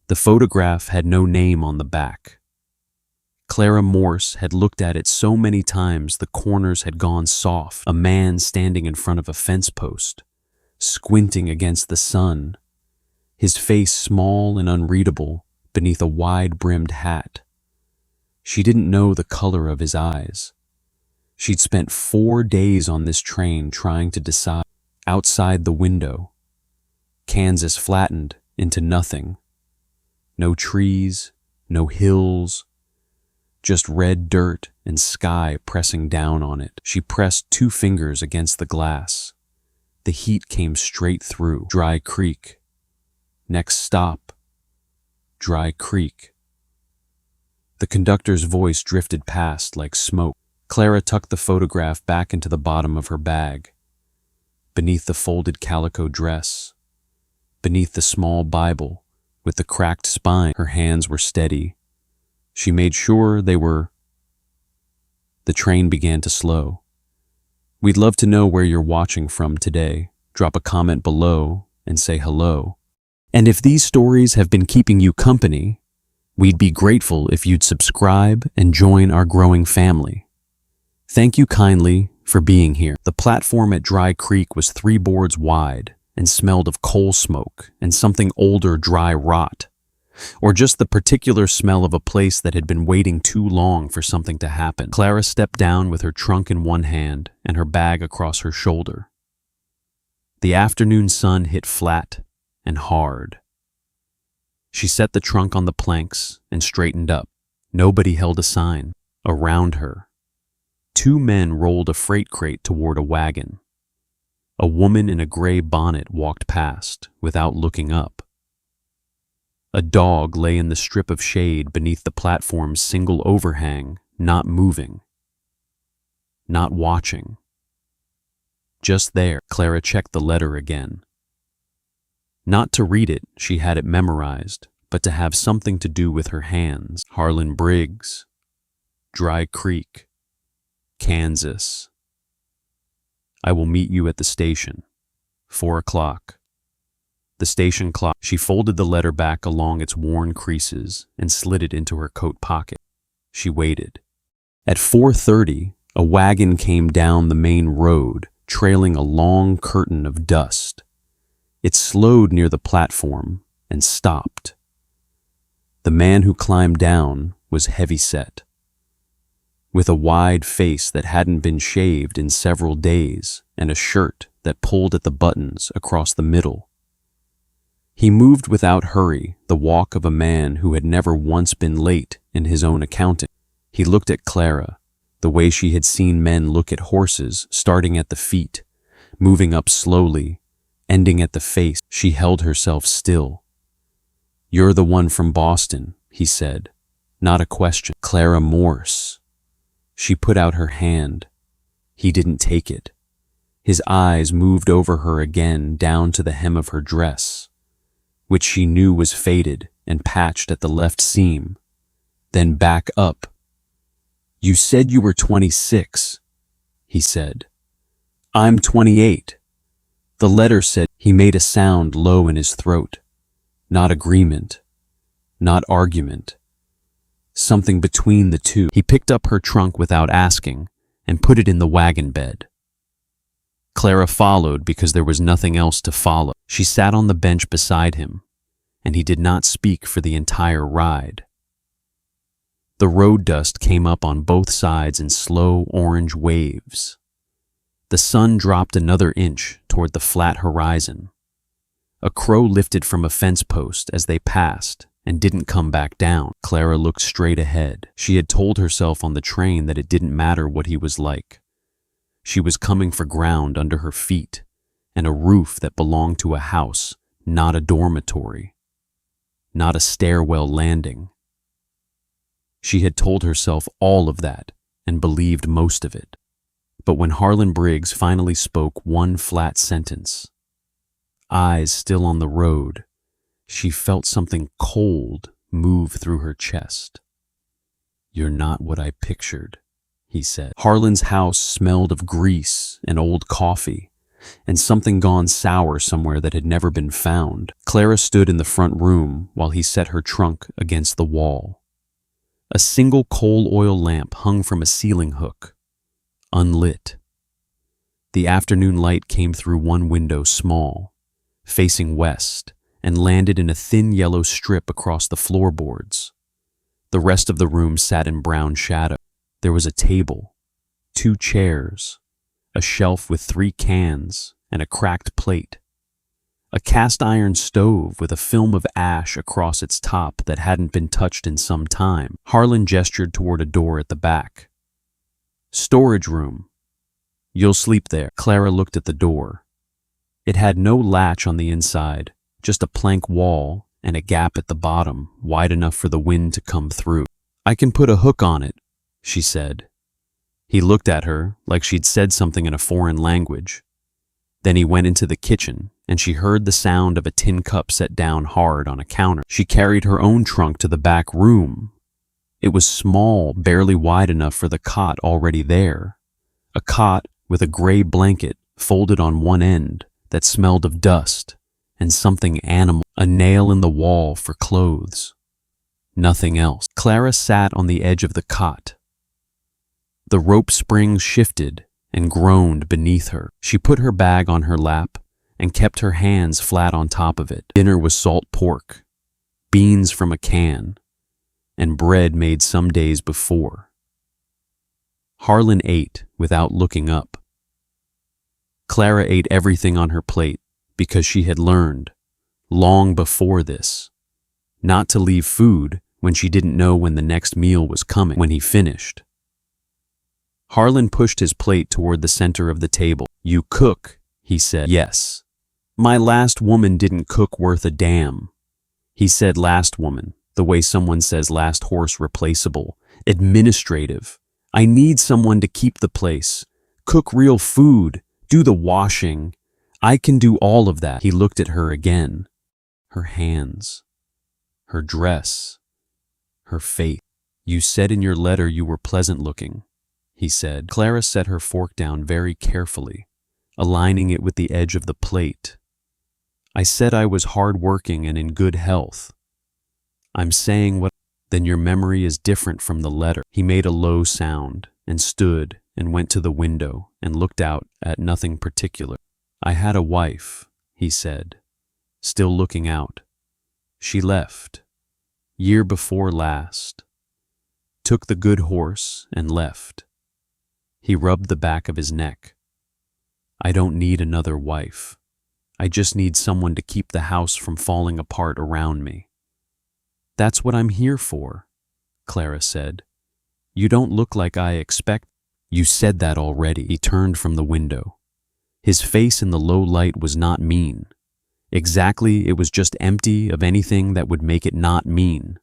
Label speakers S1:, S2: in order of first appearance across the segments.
S1: The photograph had no name on the back. Clara Morse had looked at it so many times the corners had gone soft. A man standing in front of a fence post, squinting against the sun, his face small and unreadable beneath a wide-brimmed hat. She didn't know the color of his eyes. She'd spent 4 days on this train trying to decide. Outside the window, Kansas flattened into nothing. No trees, no hills, just red dirt and sky pressing down on it. She pressed 2 fingers against the glass. The heat came straight through. Dry Creek. Next stop, Dry Creek. The conductor's voice drifted past like smoke. Clara tucked the photograph back into the bottom of her bag. Beneath the folded calico dress, beneath the small Bible with the cracked spine, her hands were steady. She made sure they were. The train began to slow. We'd love to know where you're watching from today. Drop a comment below and say hello. And if these stories have been keeping you company, we'd be grateful if you'd subscribe and join our growing family. Thank you kindly for being here. The platform at Dry Creek was 3 boards wide and smelled of coal smoke and something older, dry rot, or just the particular smell of a place that had been waiting too long for something to happen. Clara stepped down with her trunk in one hand and her bag across her shoulder. The afternoon sun hit flat and hard. She set the trunk on the planks and straightened up. Nobody held a sign. Around her, 2 men rolled a freight crate toward a wagon. A woman in a gray bonnet walked past without looking up. A dog lay in the strip of shade beneath the platform's single overhang, not moving, not watching. Just there, Clara checked the letter again. Not to read it, she had it memorized, but to have something to do with her hands. Harlan Briggs, Dry Creek, Kansas. I will meet you at the station. 4 o'clock. The station clock. She folded the letter back along its worn creases and slid it into her coat pocket. She waited. At 4:30, a wagon came down the main road, trailing a long curtain of dust. It slowed near the platform and stopped. The man who climbed down was heavy-set, with a wide face that hadn't been shaved in several days and a shirt that pulled at the buttons across the middle. He moved without hurry, the walk of a man who had never once been late in his own accounting. He looked at Clara, the way she had seen men look at horses, starting at the feet, moving up slowly, ending at the face. She held herself still. "You're the one from Boston," he said, not a question. "Clara Morse." She put out her hand. He didn't take it. His eyes moved over her again down to the hem of her dress, which she knew was faded and patched at the left seam, then back up. "You said you were 26, he said. "I'm 28. The letter said." He made a sound low in his throat. Not agreement, not argument. Something between the two. He picked up her trunk without asking and put it in the wagon bed. Clara followed because there was nothing else to follow. She sat on the bench beside him, and he did not speak for the entire ride. The road dust came up on both sides in slow orange waves. The sun dropped another inch toward the flat horizon. A crow lifted from a fence post as they passed and didn't come back down. Clara looked straight ahead. She had told herself on the train that it didn't matter what he was like. She was coming for ground under her feet and a roof that belonged to a house, not a dormitory, not a stairwell landing. She had told herself all of that and believed most of it. But when Harlan Briggs finally spoke one flat sentence, eyes still on the road, she felt something cold move through her chest. "You're not what I pictured," he said. Harlan's house smelled of grease and old coffee, and something gone sour somewhere that had never been found. Clara stood in the front room while he set her trunk against the wall. A single coal oil lamp hung from a ceiling hook, unlit. The afternoon light came through one window small, facing west, and landed in a thin yellow strip across the floorboards. The rest of the room sat in brown shadow. There was a table, 2 chairs, a shelf with 3 cans, and a cracked plate. A cast-iron stove with a film of ash across its top that hadn't been touched in some time. Harlan gestured toward a door at the back. "Storage room. You'll sleep there." Clara looked at the door. It had no latch on the inside, just a plank wall and a gap at the bottom, wide enough for the wind to come through. "I can put a hook on it," she said. He looked at her like she'd said something in a foreign language. Then he went into the kitchen, and she heard the sound of a tin cup set down hard on a counter. She carried her own trunk to the back room. It was small, barely wide enough for the cot already there. A cot with a gray blanket folded on one end that smelled of dust and something animal. A nail in the wall for clothes. Nothing else. Clara sat on the edge of the cot. The rope springs shifted and groaned beneath her. She put her bag on her lap and kept her hands flat on top of it. Dinner was salt pork, beans from a can, and bread made some days before. Harlan ate without looking up. Clara ate everything on her plate because she had learned, long before this, not to leave food when she didn't know when the next meal was coming. When he finished, Harlan pushed his plate toward the center of the table. "You cook," he said. "Yes. My last woman didn't cook worth a damn." He said last woman, the way someone says last horse replaceable. "Administrative. I need someone to keep the place, cook real food, do the washing. I can do all of that." He looked at her again. Her hands, her dress, her face. "You said in your letter you were pleasant looking," he said. Clara set her fork down very carefully, aligning it with the edge of the plate. "I said I was hard-working and in good health. I'm saying what—" "Then your memory is different from the letter." He made a low sound and stood and went to the window and looked out at nothing particular. "I had a wife," he said, still looking out. "She left, year before last. Took the good horse and left." He rubbed the back of his neck. "I don't need another wife. I just need someone to keep the house from falling apart around me." "That's what I'm here for," Clara said. "You don't look like I expect—" "You said that already." He turned from the window. His face in the low light was not mean. Exactly, it was just empty of anything that would make it not mean.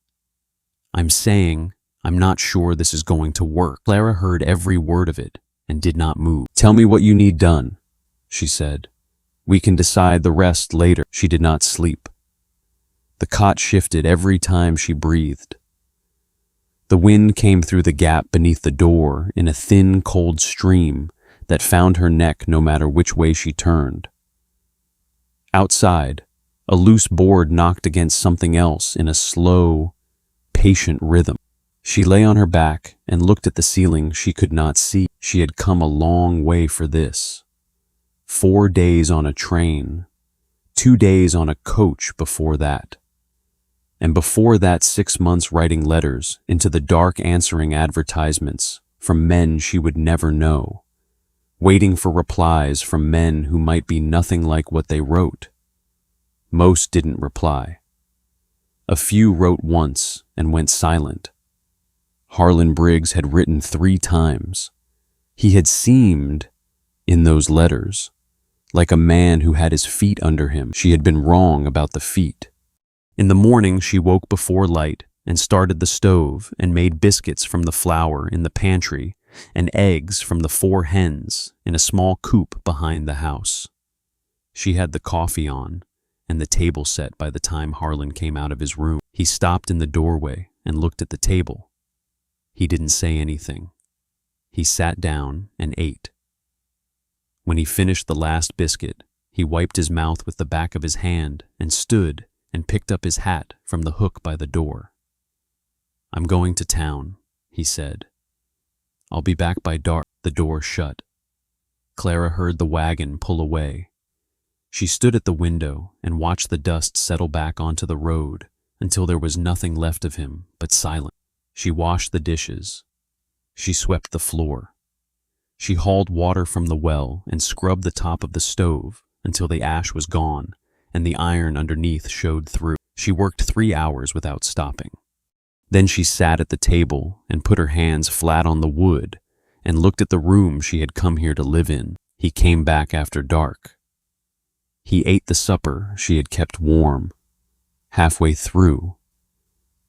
S1: "I'm saying I'm not sure this is going to work." Clara heard every word of it and did not move. "Tell me what you need done," she said. "We can decide the rest later." She did not sleep. The cot shifted every time she breathed. The wind came through the gap beneath the door in a thin, cold stream that found her neck no matter which way she turned. Outside, a loose board knocked against something else in a slow, patient rhythm. She lay on her back and looked at the ceiling she could not see. She had come a long way for this. 4 days on a train, 2 days on a coach before that. And before that 6 months writing letters into the dark answering advertisements from men she would never know, waiting for replies from men who might be nothing like what they wrote. Most didn't reply. A few wrote once and went silent. Harlan Briggs had written 3 times. He had seemed, in those letters, like a man who had his feet under him. She had been wrong about the feet. In the morning, she woke before light and started the stove and made biscuits from the flour in the pantry and eggs from the 4 hens in a small coop behind the house. She had the coffee on and the table set by the time Harlan came out of his room. He stopped in the doorway and looked at the table. He didn't say anything. He sat down and ate. When he finished the last biscuit, he wiped his mouth with the back of his hand and stood and picked up his hat from the hook by the door. "I'm going to town," he said. "I'll be back by dark." The door shut. Clara heard the wagon pull away. She stood at the window and watched the dust settle back onto the road until there was nothing left of him but silence. She washed the dishes. She swept the floor. She hauled water from the well and scrubbed the top of the stove until the ash was gone and the iron underneath showed through. She worked 3 hours without stopping. Then she sat at the table and put her hands flat on the wood and looked at the room she had come here to live in. He came back after dark. He ate the supper she had kept warm. Halfway through,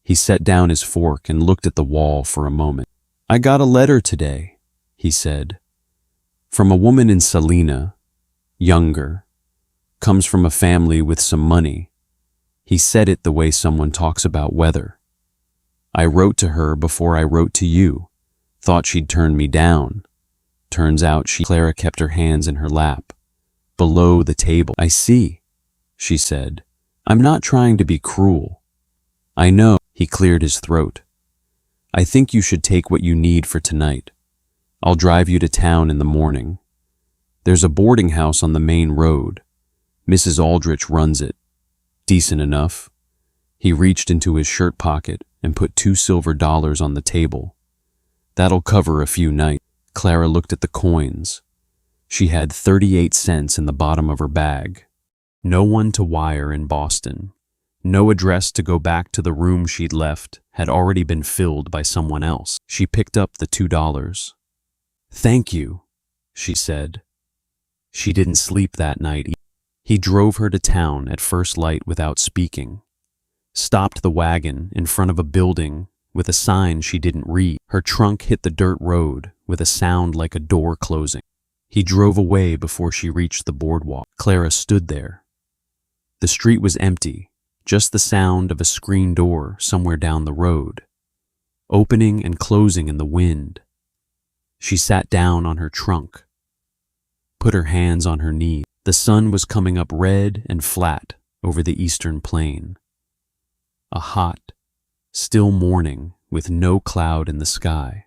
S1: he set down his fork and looked at the wall for a moment. "I got a letter today," he said, "from a woman in Salina, younger, comes from a family with some money." He said it the way someone talks about weather. "I wrote to her before I wrote to you. Thought she'd turn me down. Turns out she..." Clara kept her hands in her lap, below the table. "I see," she said. "I'm not trying to be cruel. I know." He cleared his throat. "I think you should take what you need for tonight. I'll drive you to town in the morning. There's a boarding house on the main road. Mrs. Aldrich runs it. Decent enough." He reached into his shirt pocket and put $2 silver on the table. "That'll cover a few nights." Clara looked at the coins. She had 38 cents in the bottom of her bag. No one to wire in Boston. No address to go back to the room she'd left had already been filled by someone else. She picked up the $2. "Thank you," she said. She didn't sleep that night. He drove her to town at first light without speaking. Stopped the wagon in front of a building with a sign she didn't read. Her trunk hit the dirt road with a sound like a door closing. He drove away before she reached the boardwalk. Clara stood there. The street was empty, just the sound of a screen door somewhere down the road, opening and closing in the wind. She sat down on her trunk, put her hands on her knees. The sun was coming up red and flat over the eastern plain. A hot, still morning with no cloud in the sky.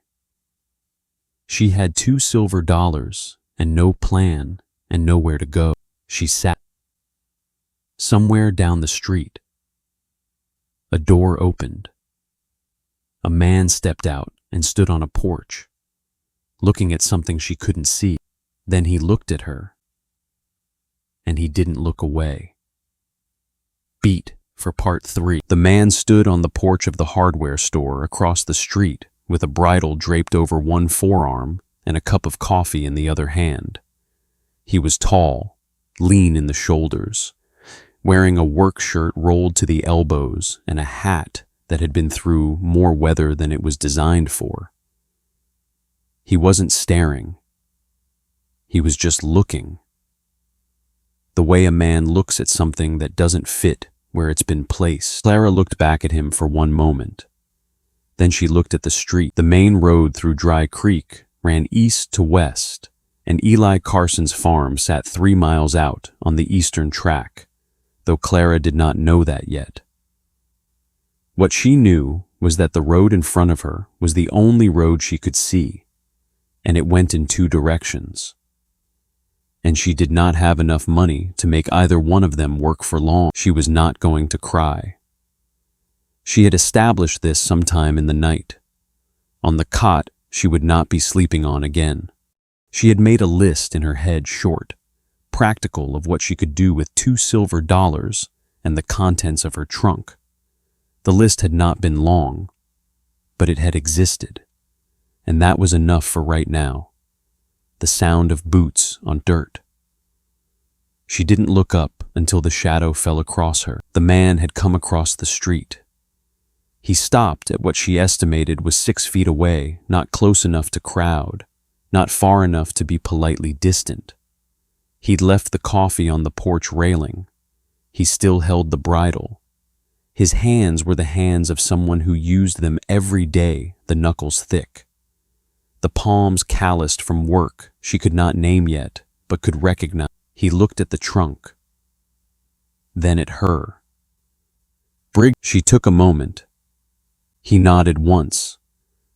S1: She had $2 silver and no plan and nowhere to go. She sat. Somewhere down the street, a door opened. A man stepped out and stood on a porch, looking at something she couldn't see. Then he looked at her, and he didn't look away. Beat for part 3. The man stood on the porch of the hardware store across the street with a bridle draped over one forearm and a cup of coffee in the other hand. He was tall, lean in the shoulders, wearing a work shirt rolled to the elbows and a hat that had been through more weather than it was designed for. He wasn't staring. He was just looking. The way a man looks at something that doesn't fit where it's been placed. Clara looked back at him for one moment. Then she looked at the street. The main road through Dry Creek ran east to west, and Eli Carson's farm sat 3 miles out on the eastern track, though Clara did not know that yet. What she knew was that the road in front of her was the only road she could see, and it went in 2 directions. And she did not have enough money to make either one of them work for long. She was not going to cry. She had established this sometime in the night. On the cot she would not be sleeping on again. She had made a list in her head, short, practical, of what she could do with $2 silver and the contents of her trunk. The list had not been long, but it had existed, and that was enough for right now. The sound of boots on dirt. She didn't look up until the shadow fell across her. The man had come across the street. He stopped at what she estimated was 6 feet away, not close enough to crowd, not far enough to be politely distant. He'd left the coffee on the porch railing. He still held the bridle. His hands were the hands of someone who used them every day, the knuckles thick. The palms calloused from work she could not name yet, but could recognize. He looked at the trunk, then at her. She took a moment. He nodded once,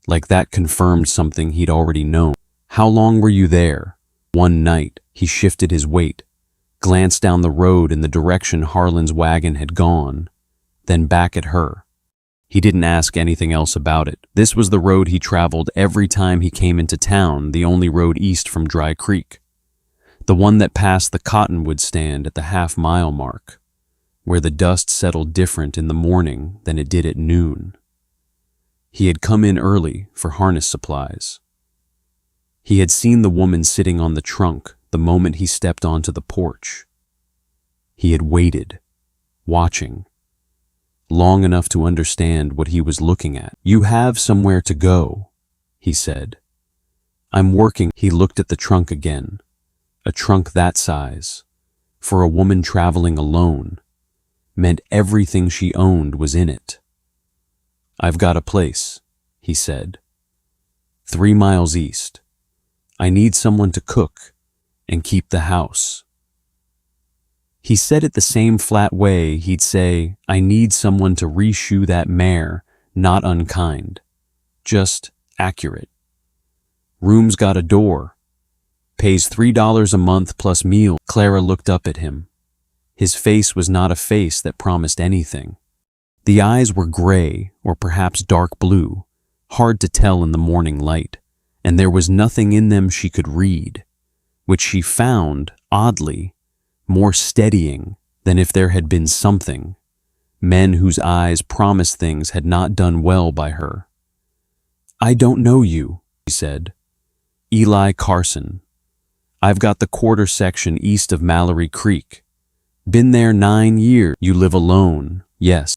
S1: like that confirmed something he'd already known. How long were you there? One night. He shifted his weight, glanced down the road in the direction Harlan's wagon had gone, then back at her. He didn't ask anything else about it. This was the road he traveled every time he came into town, the only road east from Dry Creek. The one that passed the cottonwood stand at the half-mile mark, where the dust settled different in the morning than it did at noon. He had come in early for harness supplies. He had seen the woman sitting on the trunk the moment he stepped onto the porch. He had waited, watching, long enough to understand what he was looking at. You have somewhere to go, he said. I'm working. He looked at the trunk again. A trunk that size, for a woman traveling alone, meant everything she owned was in it. I've got a place, he said. 3 miles east. I need someone to cook and keep the house. He said it the same flat way he'd say, I need someone to reshoe that mare, not unkind, just accurate. Room's got a door. Pays $3 a month plus meal. Clara looked up at him. His face was not a face that promised anything. The eyes were gray or perhaps dark blue, hard to tell in the morning light, and there was nothing in them she could read, which she found, oddly, more steadying than if there had been something. Men whose eyes promised things had not done well by her. I don't know you, he said. Eli Carson. I've got the quarter section east of Mallory Creek. Been there 9 years. You live alone, yes.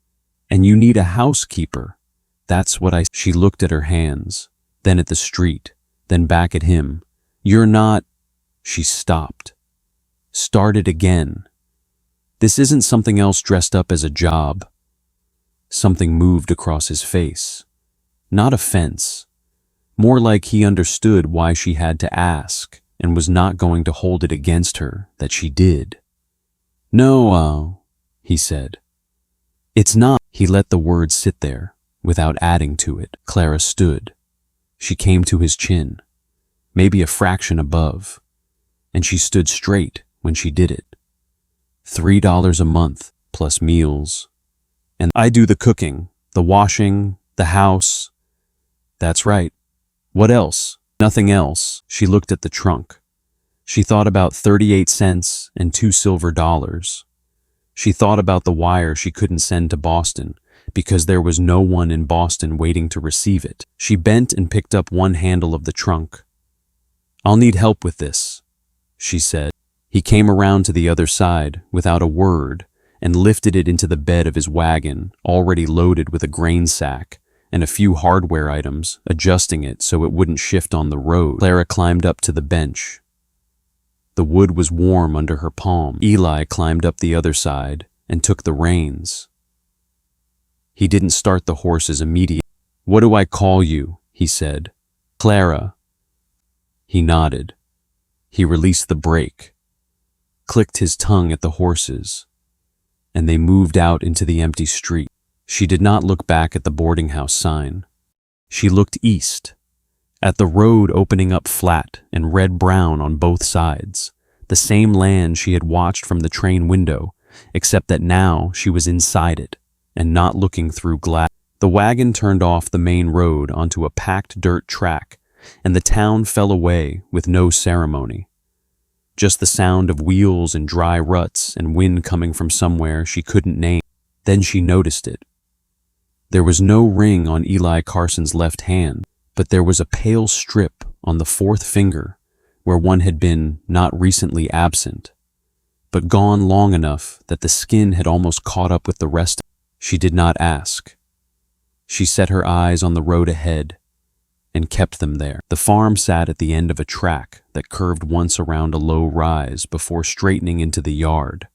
S1: And you need a housekeeper. That's what I... She looked at her hands, then at the street, then back at him. You're not... She stopped. Started again. This isn't something else dressed up as a job. Something moved across his face. Not offense. More like he understood why she had to ask and was not going to hold it against her that she did. No, he said. It's not. He let the words sit there without adding to it. Clara stood. She came to his chin, maybe a fraction above, and she stood straight when she did it. $3 a month plus meals. And I do the cooking, the washing, the house. That's right. What else? Nothing else. She looked at the trunk. She thought about 38 cents and $2 silver. She thought about the wire she couldn't send to Boston because there was no one in Boston waiting to receive it. She bent and picked up one handle of the trunk. I'll need help with this, she said. He came around to the other side without a word and lifted it into the bed of his wagon, already loaded with a grain sack and a few hardware items, adjusting it so it wouldn't shift on the road. Clara climbed up to the bench. The wood was warm under her palm. Eli climbed up the other side and took the reins. He didn't start the horses immediately. What do I call you? He said. Clara. He nodded. He released the brake, clicked his tongue at the horses, and they moved out into the empty street. She did not look back at the boarding house sign. She looked east, at the road opening up flat and red-brown on both sides, the same land she had watched from the train window, except that now she was inside it and not looking through glass. The wagon turned off the main road onto a packed dirt track, and the town fell away with no ceremony. Just the sound of wheels and dry ruts and wind coming from somewhere she couldn't name. Then she noticed it. There was no ring on Eli Carson's left hand, but there was a pale strip on the fourth finger where one had been not recently absent, but gone long enough that the skin had almost caught up with the rest. She did not ask. She set her eyes on the road ahead and kept them there. The farm sat at the end of a track that curved once around a low rise before straightening into the yard.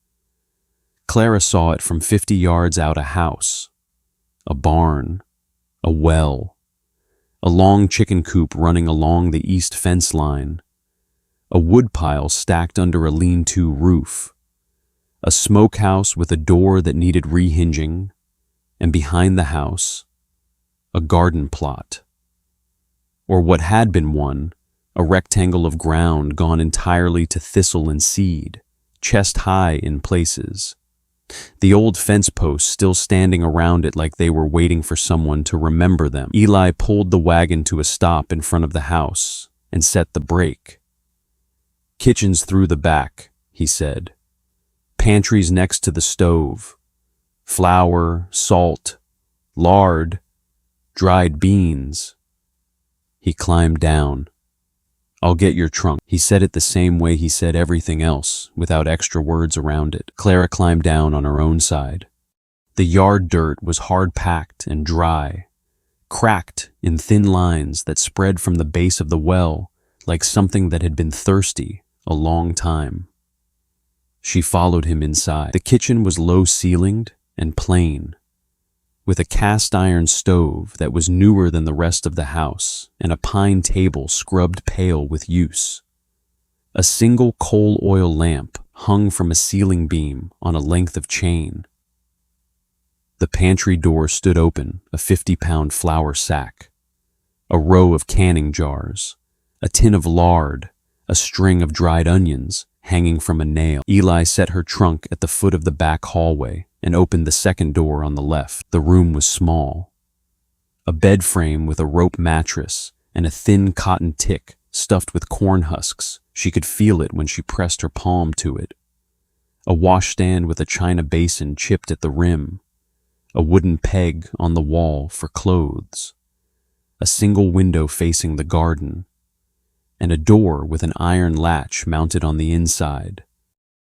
S1: Clara saw it from 50 yards out: a house, a barn, a well, a long chicken coop running along the east fence line, a woodpile stacked under a lean-to roof, a smokehouse with a door that needed rehinging, and behind the house, a garden plot. Or what had been one, a rectangle of ground gone entirely to thistle and seed, chest high in places. The old fence posts still standing around it like they were waiting for someone to remember them. Eli pulled the wagon to a stop in front of the house and set the brake. "Kitchen's through the back," he said. "Pantry's next to the stove. Flour, salt, lard, dried beans." He climbed down. "I'll get your trunk." He said it the same way he said everything else, without extra words around it. Clara climbed down on her own side. The yard dirt was hard-packed and dry, cracked in thin lines that spread from the base of the well like something that had been thirsty a long time. She followed him inside. The kitchen was low-ceilinged and plain, with a cast-iron stove that was newer than the rest of the house and a pine table scrubbed pale with use. A single coal oil lamp hung from a ceiling beam on a length of chain. The pantry door stood open, a 50-pound flour sack, a row of canning jars, a tin of lard, a string of dried onions hanging from a nail. Eli set her trunk at the foot of the back hallway and opened the second door on the left. The room was small. A bed frame with a rope mattress and a thin cotton tick stuffed with corn husks. She could feel it when she pressed her palm to it. A washstand with a china basin chipped at the rim. A wooden peg on the wall for clothes. A single window facing the garden. And a door with an iron latch mounted on the inside.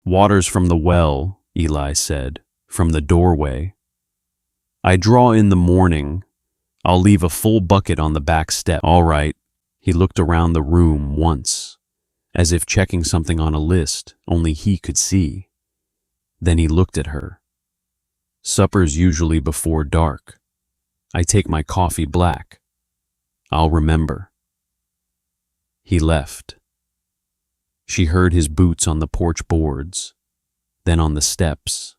S1: "Water's from the well," Eli said, "from the doorway. I draw in the morning. I'll leave a full bucket on the back step." "All right." He looked around the room once, as if checking something on a list only he could see. Then he looked at her. "Supper's usually before dark. I take my coffee black. I'll remember." He left. She heard his boots on the porch boards, then on the steps,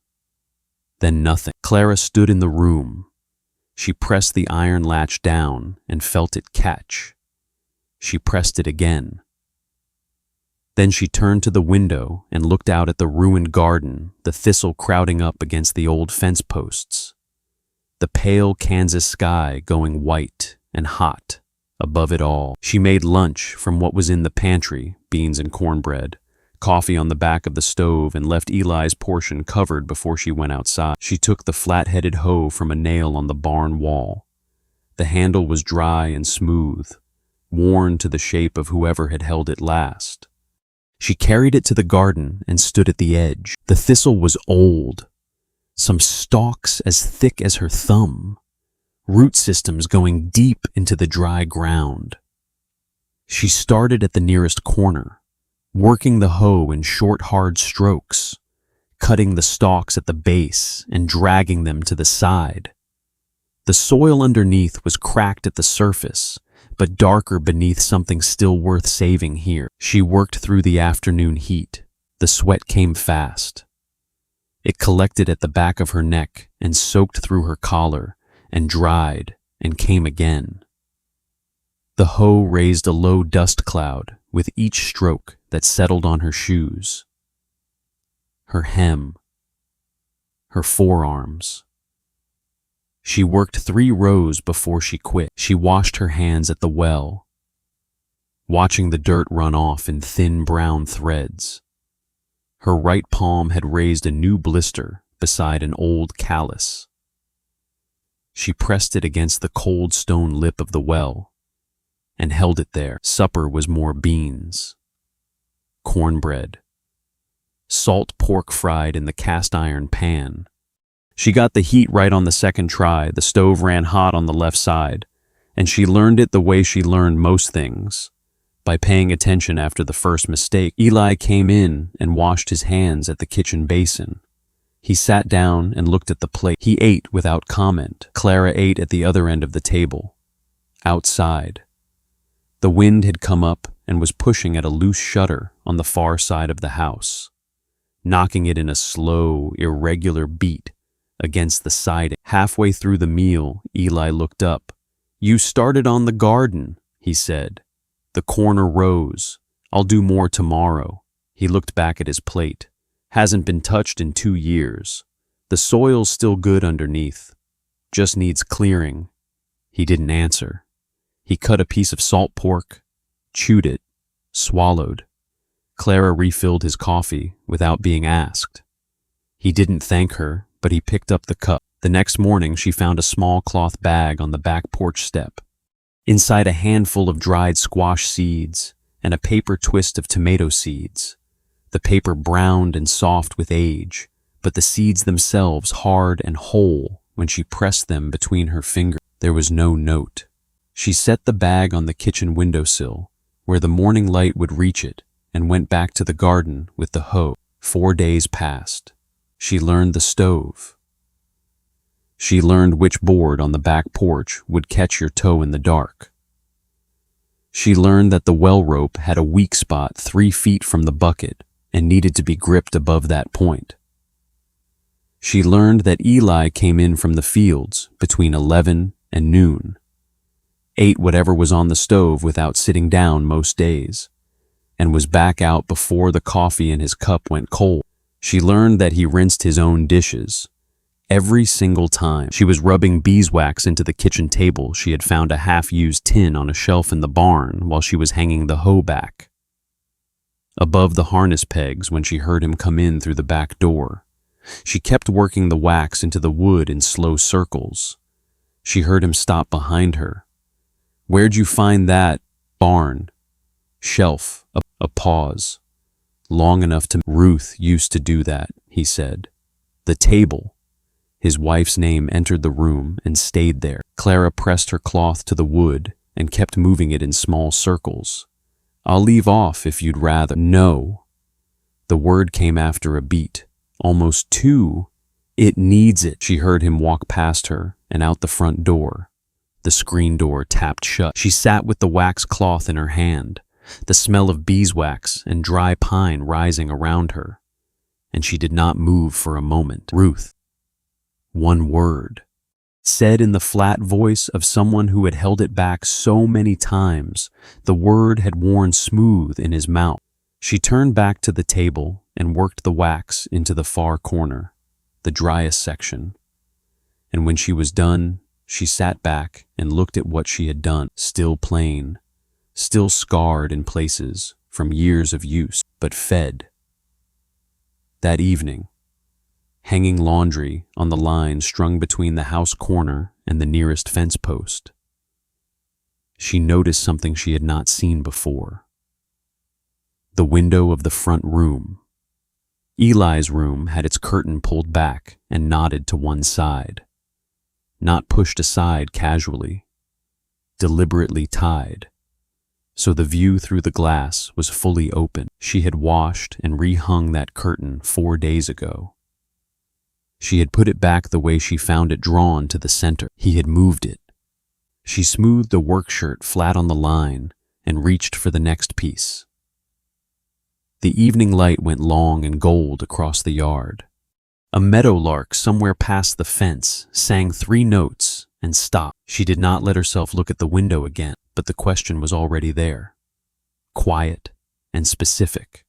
S1: then nothing. Clara stood in the room. She pressed the iron latch down and felt it catch. She pressed it again. Then she turned to the window and looked out at the ruined garden, the thistle crowding up against the old fence posts, the pale Kansas sky going white and hot above it all. She made lunch from what was in the pantry, beans and cornbread, coffee on the back of the stove, and left Eli's portion covered before she went outside. She took the flat-headed hoe from a nail on the barn wall. The handle was dry and smooth, worn to the shape of whoever had held it last. She carried it to the garden and stood at the edge. The thistle was old, some stalks as thick as her thumb, root systems going deep into the dry ground. She started at the nearest corner, working the hoe in short, hard strokes, cutting the stalks at the base and dragging them to the side. The soil underneath was cracked at the surface, but darker beneath something still worth saving here. She worked through the afternoon heat. The sweat came fast. It collected at the back of her neck and soaked through her collar and dried and came again. The hoe raised a low dust cloud with each stroke that settled on her shoes, her hem, her forearms. She worked 3 rows before she quit. She washed her hands at the well, watching the dirt run off in thin brown threads. Her right palm had raised a new blister beside an old callus. She pressed it against the cold stone lip of the well and held it there. Supper was more beans, cornbread, salt pork fried in the cast-iron pan. She got the heat right on the second try. The stove ran hot on the left side, and she learned it the way she learned most things, by paying attention after the first mistake. Eli came in and washed his hands at the kitchen basin. He sat down and looked at the plate. He ate without comment. Clara ate at the other end of the table, outside. The wind had come up and was pushing at a loose shutter on the far side of the house, knocking it in a slow, irregular beat against the siding. Halfway through the meal, Eli looked up. "You started on the garden," he said. "The corner rose. I'll do more tomorrow." He looked back at his plate. "Hasn't been touched in 2 years. The soil's still good underneath. Just needs clearing." He didn't answer. He cut a piece of salt pork, chewed it, swallowed. Clara refilled his coffee without being asked. He didn't thank her, but he picked up the cup. The next morning, she found a small cloth bag on the back porch step. Inside, a handful of dried squash seeds and a paper twist of tomato seeds. The paper browned and soft with age, but the seeds themselves hard and whole when she pressed them between her fingers. There was no note. She set the bag on the kitchen windowsill, where the morning light would reach it, and went back to the garden with the hoe. 4 days passed. She learned the stove. She learned which board on the back porch would catch your toe in the dark. She learned that the well rope had a weak spot 3 feet from the bucket and needed to be gripped above that point. She learned that Eli came in from the fields between 11 and noon, ate whatever was on the stove without sitting down most days, and was back out before the coffee in his cup went cold. She learned that he rinsed his own dishes. Every single time she was rubbing beeswax into the kitchen table, she had found a half-used tin on a shelf in the barn while she was hanging the hoe back. Above the harness pegs when she heard him come in through the back door, she kept working the wax into the wood in slow circles. She heard him stop behind her. "Where'd you find that?" "Barn." "Shelf." A pause. "Long enough to—" "Ruth used to do that," he said. "The table." His wife's name entered the room and stayed there. Clara pressed her cloth to the wood and kept moving it in small circles. "I'll leave off if you'd rather." "No." The word came after a beat, almost 2. "It needs it." She heard him walk past her and out the front door. The screen door tapped shut. She sat with the wax cloth in her hand, the smell of beeswax and dry pine rising around her, and she did not move for a moment. "Ruth." One word, said in the flat voice of someone who had held it back so many times. The word had worn smooth in his mouth. She turned back to the table and worked the wax into the far corner, the driest section. And when she was done, she sat back and looked at what she had done. Still plain, still scarred in places from years of use, but fed. That evening, hanging laundry on the line strung between the house corner and the nearest fence post, she noticed something she had not seen before. The window of the front room. Eli's room had its curtain pulled back and nodded to one side, not pushed aside casually, deliberately tied, so the view through the glass was fully open. She had washed and rehung that curtain 4 days ago. She had put it back the way she found it drawn to the center. He had moved it. She smoothed a work shirt flat on the line and reached for the next piece. The evening light went long and gold across the yard. A meadowlark somewhere past the fence sang 3 notes and stopped. She did not let herself look at the window again, but the question was already there, quiet and specific.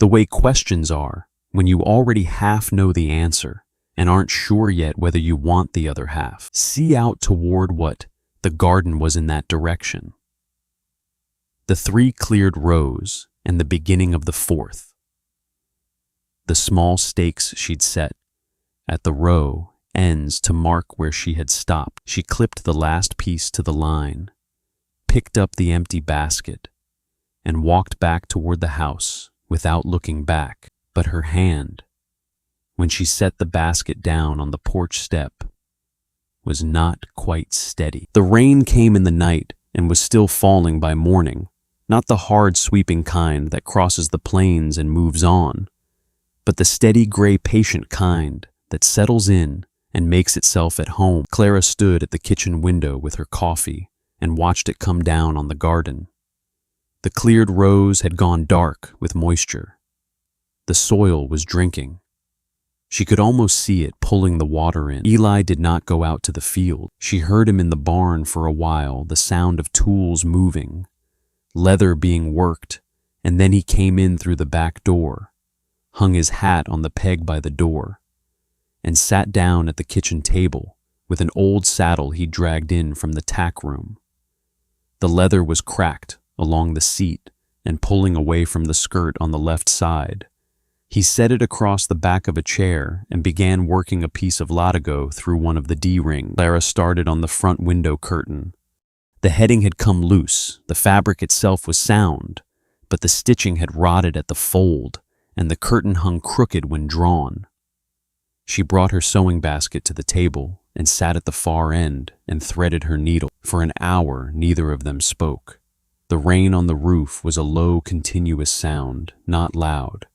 S1: The way questions are when you already half know the answer and aren't sure yet whether you want the other half. See out toward what the garden was in that direction. The 3 cleared rows and the beginning of the 4th. The small stakes she'd set at the row ends to mark where she had stopped. She clipped the last piece to the line, picked up the empty basket, and walked back toward the house without looking back. But her hand, when she set the basket down on the porch step, was not quite steady. The rain came in the night and was still falling by morning, not the hard sweeping kind that crosses the plains and moves on, but the steady gray patient kind that settles in and makes itself at home. Clara stood at the kitchen window with her coffee and watched it come down on the garden. The cleared rows had gone dark with moisture. The soil was drinking. She could almost see it pulling the water in. Eli did not go out to the field. She heard him in the barn for a while, the sound of tools moving, leather being worked, and then he came in through the back door, hung his hat on the peg by the door, and sat down at the kitchen table with an old saddle he dragged in from the tack room. The leather was cracked along the seat and pulling away from the skirt on the left side. He set it across the back of a chair and began working a piece of latigo through one of the D-rings. Clara started on the front window curtain. The heading had come loose, the fabric itself was sound, but the stitching had rotted at the fold, and the curtain hung crooked when drawn. She brought her sewing basket to the table and sat at the far end and threaded her needle. For an hour, neither of them spoke. The rain on the roof was a low, continuous sound, not loud,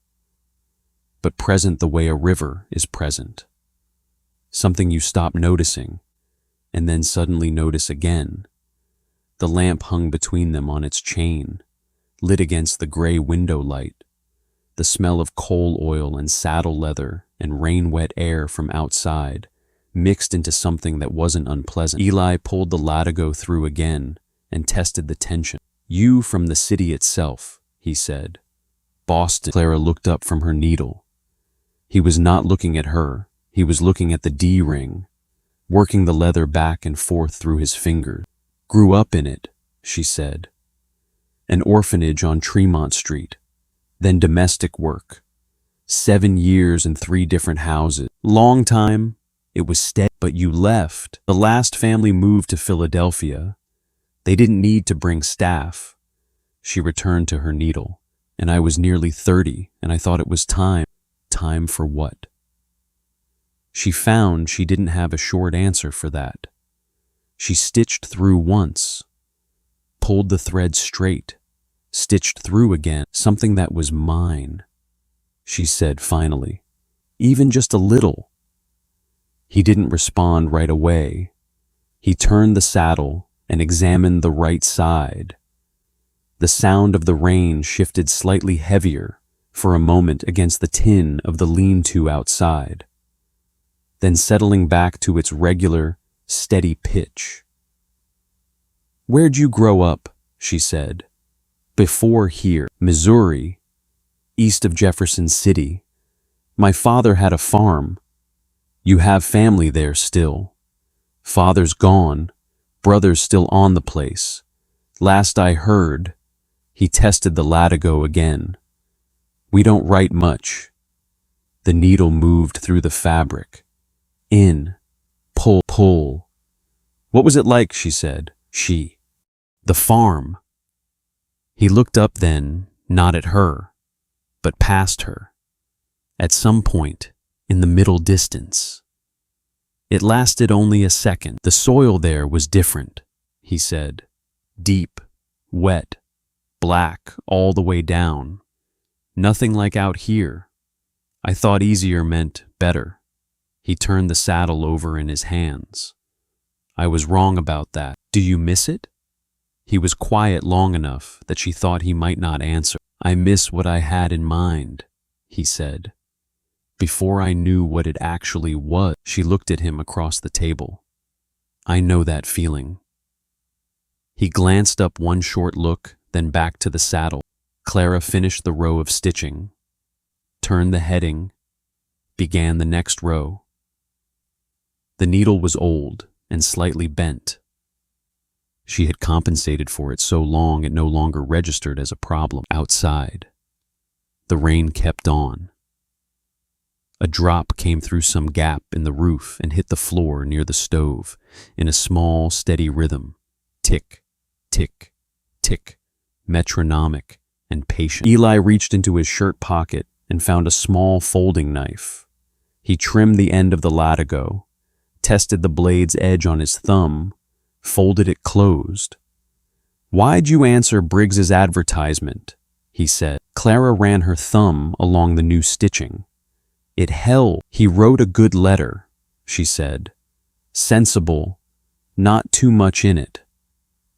S1: but present the way a river is present. Something you stop noticing, and then suddenly notice again. The lamp hung between them on its chain, lit against the gray window light. The smell of coal oil and saddle leather and rain-wet air from outside mixed into something that wasn't unpleasant. Eli pulled the latigo through again and tested the tension. "You from the city itself," he said. "Boston." Clara looked up from her needle. He was not looking at her. He was looking at the D-ring, working the leather back and forth through his fingers. "Grew up in it," she said. "An orphanage on Tremont Street. Then domestic work. 7 years in 3 different houses. Long time. It was steady. But you left. The last family moved to Philadelphia. They didn't need to bring staff." She returned to her needle. "And I was nearly 30, and I thought it was time." Time for what? She found she didn't have a short answer for that. She stitched through once, pulled the thread straight, stitched through again. "Something that was mine," she said finally. "Even just a little." He didn't respond right away. He turned the saddle and examined the right side. The sound of the rain shifted slightly heavier for a moment against the tin of the lean-to outside, then settling back to its regular, steady pitch. "Where'd you grow up?" she said. "Before here. Missouri, east of Jefferson City. My father had a farm. You have family there still." "Father's gone. Brother's still on the place. Last I heard." He tested the latigo again. "We don't write much." The needle moved through the fabric. In, pull, pull. "What was it like?" she said. "The farm." He looked up then, not at her, but past her, at some point in the middle distance. It lasted only a second. "The soil there was different," he said. "Deep, wet, black all the way down. Nothing like out here. I thought easier meant better." He turned the saddle over in his hands. "I was wrong about that. Do you miss it?" He was quiet long enough that she thought he might not answer. "I miss what I had in mind," he said. "Before I knew what it actually was." She looked at him across the table. "I know that feeling." He glanced up one short look, then back to the saddle. Clara finished the row of stitching, turned the heading, began the next row. The needle was old and slightly bent. She had compensated for it so long it no longer registered as a problem. Outside, the rain kept on. A drop came through some gap in the roof and hit the floor near the stove in a small, steady rhythm. Tick, tick, tick, metronomic and patient. Eli reached into his shirt pocket and found a small folding knife. He trimmed the end of the latigo, tested the blade's edge on his thumb, folded it closed. "Why'd you answer Briggs's advertisement?" he said. Clara ran her thumb along the new stitching. "It held. He wrote a good letter," she said. "Sensible, not too much in it."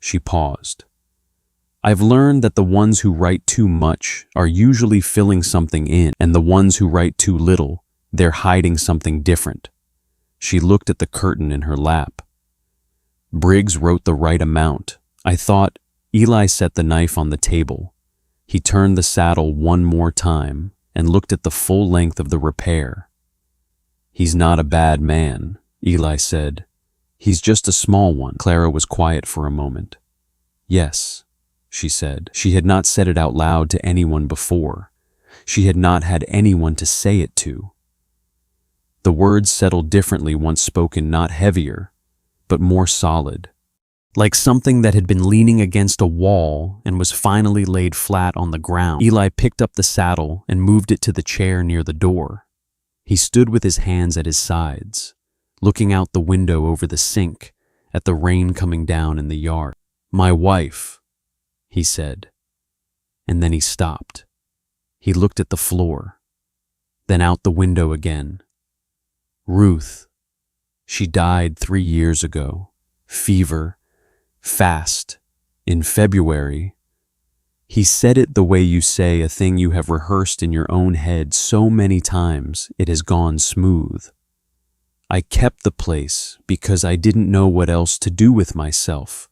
S1: She paused. I've learned that the ones who write too much are usually filling something in, and the ones who write too little, they're hiding something different. She looked at the curtain in her lap. Briggs wrote the right amount. I thought. Eli set the knife on the table. He turned the saddle one more time and looked at the full length of the repair. He's not a bad man, Eli said. He's just a small one. Clara was quiet for a moment. Yes, she said. She had not said it out loud to anyone before. She had not had anyone to say it to. The words settled differently once spoken, not heavier, but more solid. Like something that had been leaning against a wall and was finally laid flat on the ground. Eli picked up the saddle and moved it to the chair near the door. He stood with his hands at his sides, looking out the window over the sink at the rain coming down in the yard. My wife, he said, and then he stopped. He looked at the floor, then out the window again. Ruth, she died 3 years ago. Fever. Fast. In February. He said it the way you say a thing you have rehearsed in your own head so many times it has gone smooth. I kept the place because I didn't know what else to do with myself.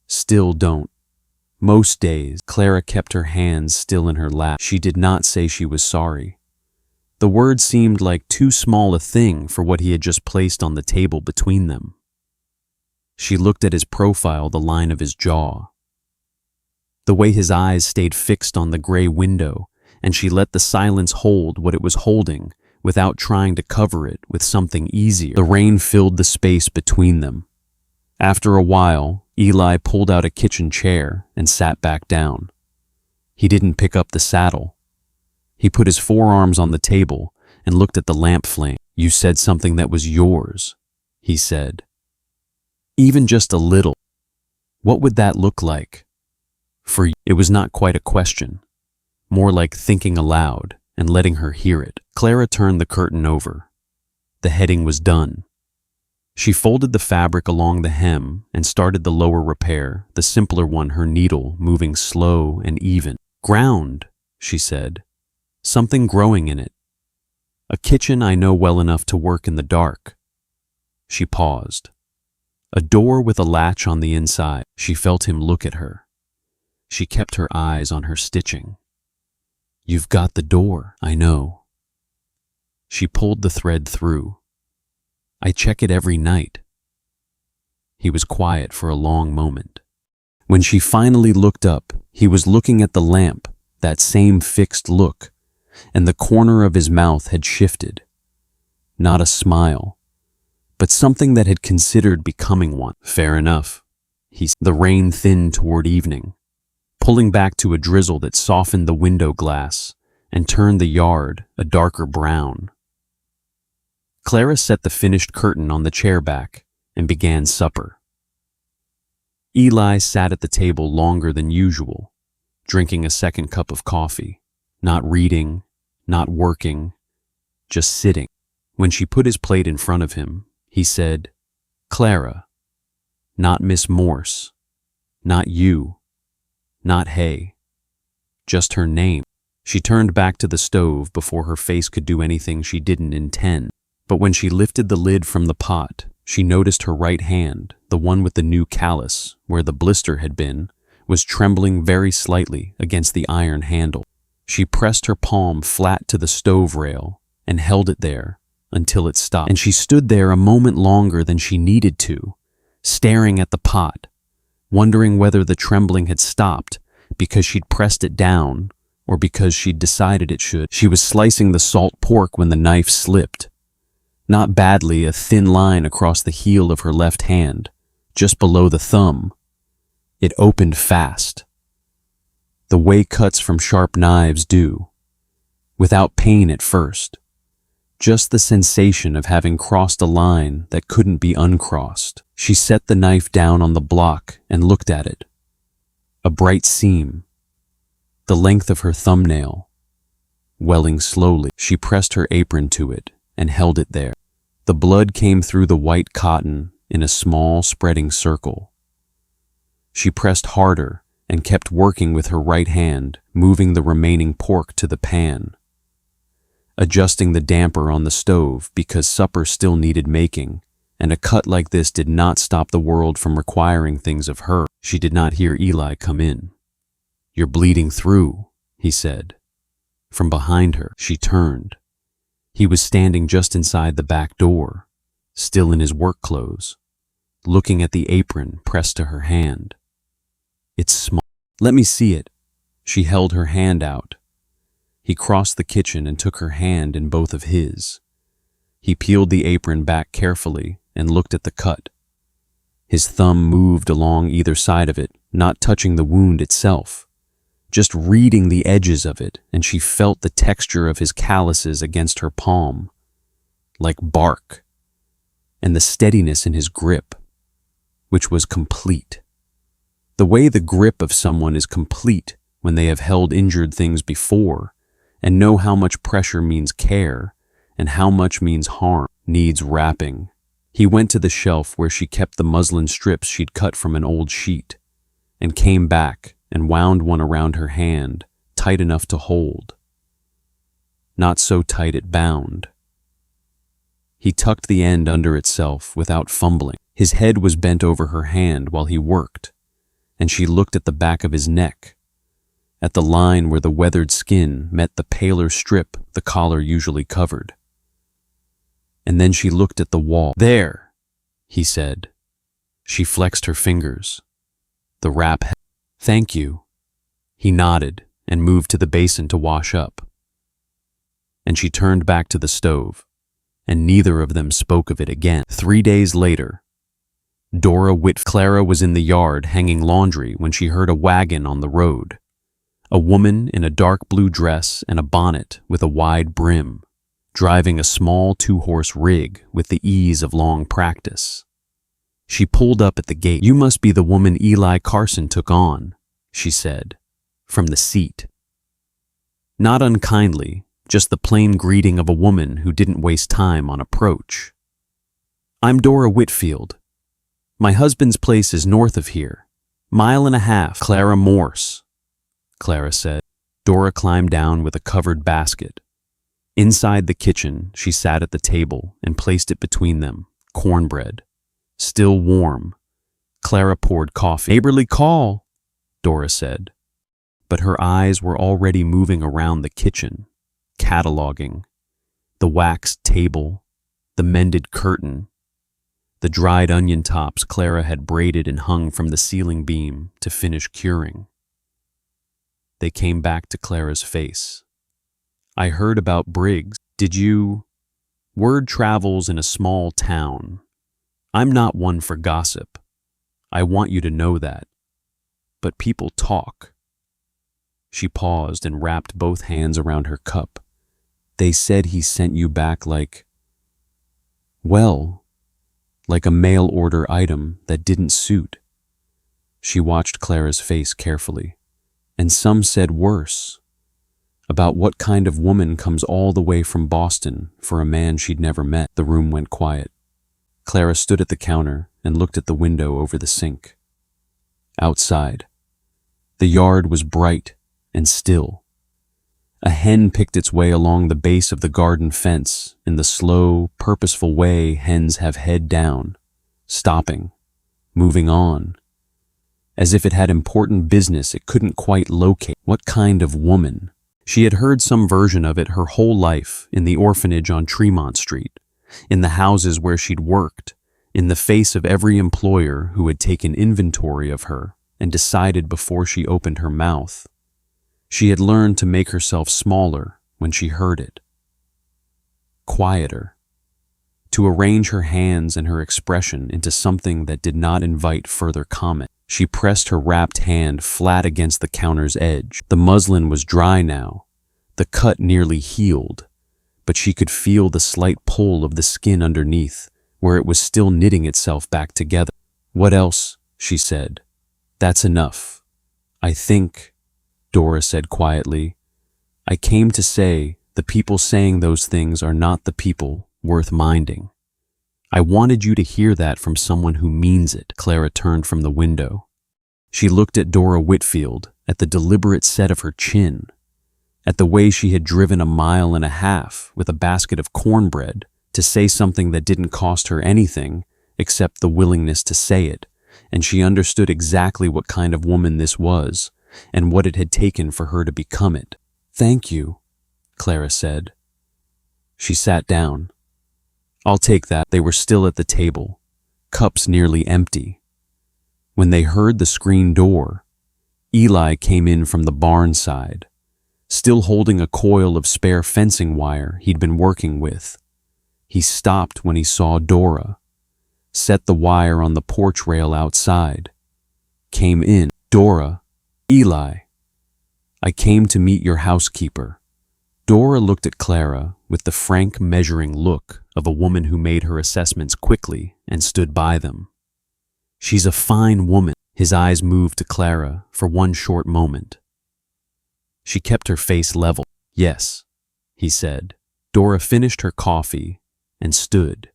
S1: Still don't. Most days. Clara kept her hands still in her lap. She did not say she was sorry. The word seemed like too small a thing for what he had just placed on the table between them. She looked at his profile, the line of his jaw, the way his eyes stayed fixed on the gray window, and she let the silence hold what it was holding without trying to cover it with something easier. The rain filled the space between them. After a while, Eli pulled out a kitchen chair and sat back down. He didn't pick up the saddle. He put his forearms on the table and looked at the lamp flame. You said something that was yours, he said. Even just a little. What would that look like? For you, it was not quite a question, more like thinking aloud and letting her hear it. Clara turned the curtain over. The heading was done. She folded the fabric along the hem and started the lower repair, the simpler one, her needle moving slow and even. Ground, she said. Something growing in it. A kitchen I know well enough to work in the dark. She paused. A door with a latch on the inside. She felt him look at her. She kept her eyes on her stitching. You've got the door, I know. She pulled the thread through. I check it every night. He was quiet for a long moment. When she finally looked up, he was looking at the lamp, that same fixed look, and the corner of his mouth had shifted. Not a smile, but something that had considered becoming one. Fair enough. The rain thinned toward evening, pulling back to a drizzle that softened the window glass and turned the yard a darker brown. Clara set the finished curtain on the chair back and began supper. Eli sat at the table longer than usual, drinking a second cup of coffee, not reading, not working, just sitting. When she put his plate in front of him, he said, Clara, not Miss Morse, not you, not Hay, just her name. She turned back to the stove before her face could do anything she didn't intend. But when she lifted the lid from the pot, she noticed her right hand, the one with the new callus, where the blister had been, was trembling very slightly against the iron handle. She pressed her palm flat to the stove rail and held it there until it stopped. And she stood there a moment longer than she needed to, staring at the pot, wondering whether the trembling had stopped because she'd pressed it down or because she'd decided it should. She was slicing the salt pork when the knife slipped. Not badly, a thin line across the heel of her left hand, just below the thumb. It opened fast, the way cuts from sharp knives do, without pain at first. Just the sensation of having crossed a line that couldn't be uncrossed. She set the knife down on the block and looked at it. A bright seam, the length of her thumbnail, welling slowly. She pressed her apron to it and held it there. The blood came through the white cotton in a small, spreading circle. She pressed harder and kept working with her right hand, moving the remaining pork to the pan, adjusting the damper on the stove because supper still needed making, and a cut like this did not stop the world from requiring things of her. She did not hear Eli come in. "You're bleeding through," he said. From behind her, she turned. He was standing just inside the back door, still in his work clothes, looking at the apron pressed to her hand. "It's small." "Let me see it." She held her hand out. He crossed the kitchen and took her hand in both of his. He peeled the apron back carefully and looked at the cut. His thumb moved along either side of it, not touching the wound itself, just reading the edges of it, and she felt the texture of his calluses against her palm, like bark, and the steadiness in his grip, which was complete. The way the grip of someone is complete when they have held injured things before and know how much pressure means care and how much means harm, needs wrapping. He went to the shelf where she kept the muslin strips she'd cut from an old sheet and came back and wound one around her hand, tight enough to hold. Not so tight it bound. He tucked the end under itself without fumbling. His head was bent over her hand while he worked, and she looked at the back of his neck, at the line where the weathered skin met the paler strip the collar usually covered. And then she looked at the wall. "There," he said. She flexed her fingers. The wrap. "Thank you." He nodded and moved to the basin to wash up. And she turned back to the stove, and neither of them spoke of it again. 3 days later, Clara was in the yard hanging laundry when she heard a wagon on the road. A woman in a dark blue dress and a bonnet with a wide brim, driving a small 2-horse rig with the ease of long practice. She pulled up at the gate. "You must be the woman Eli Carson took on," she said, from the seat. Not unkindly, just the plain greeting of a woman who didn't waste time on approach. "I'm Dora Whitfield. My husband's place is north of here, 1.5 miles." "Clara Morse," Clara said. Dora climbed down with a covered basket. Inside the kitchen, she sat at the table and placed it between them, cornbread, still warm. Clara poured coffee. "Neighborly call," Dora said. But her eyes were already moving around the kitchen, cataloging the waxed table, the mended curtain, the dried onion tops Clara had braided and hung from the ceiling beam to finish curing. They came back to Clara's face. "I heard about Briggs. Did you?" "Word travels in a small town. I'm not one for gossip. I want you to know that. But people talk." She paused and wrapped both hands around her cup. "They said he sent you back like a mail order item that didn't suit." She watched Clara's face carefully. "And some said worse, about what kind of woman comes all the way from Boston for a man she'd never met." The room went quiet. Clara stood at the counter and looked at the window over the sink. Outside, the yard was bright and still. A hen picked its way along the base of the garden fence in the slow, purposeful way hens have head down, stopping, moving on, as if it had important business it couldn't quite locate. What kind of woman? She had heard some version of it her whole life in the orphanage on Tremont Street, in the houses where she'd worked, in the face of every employer who had taken inventory of her and decided before she opened her mouth. She had learned to make herself smaller when she heard it, quieter, to arrange her hands and her expression into something that did not invite further comment. She pressed her wrapped hand flat against the counter's edge. The muslin was dry now, the cut nearly healed, but she could feel the slight pull of the skin underneath, where it was still knitting itself back together. "What else?" she said. "That's enough. I think," Dora said quietly, "I came to say the people saying those things are not the people worth minding. I wanted you to hear that from someone who means it." Clara turned from the window. She looked at Dora Whitfield, at the deliberate set of her chin, at the way she had driven 1.5 miles with a basket of cornbread to say something that didn't cost her anything except the willingness to say it, and she understood exactly what kind of woman this was and what it had taken for her to become it. "Thank you," Clara said. She sat down. "I'll take that." They were still at the table, cups nearly empty, when they heard the screen door. Eli came in from the barn side, still holding a coil of spare fencing wire he'd been working with. He stopped when he saw Dora, set the wire on the porch rail outside, came in. "Dora, Eli, I came to meet your housekeeper." Dora looked at Clara with the frank, measuring look of a woman who made her assessments quickly and stood by them. "She's a fine woman." His eyes moved to Clara for one short moment. She kept her face level. "Yes," he said. Dora finished her coffee and stood,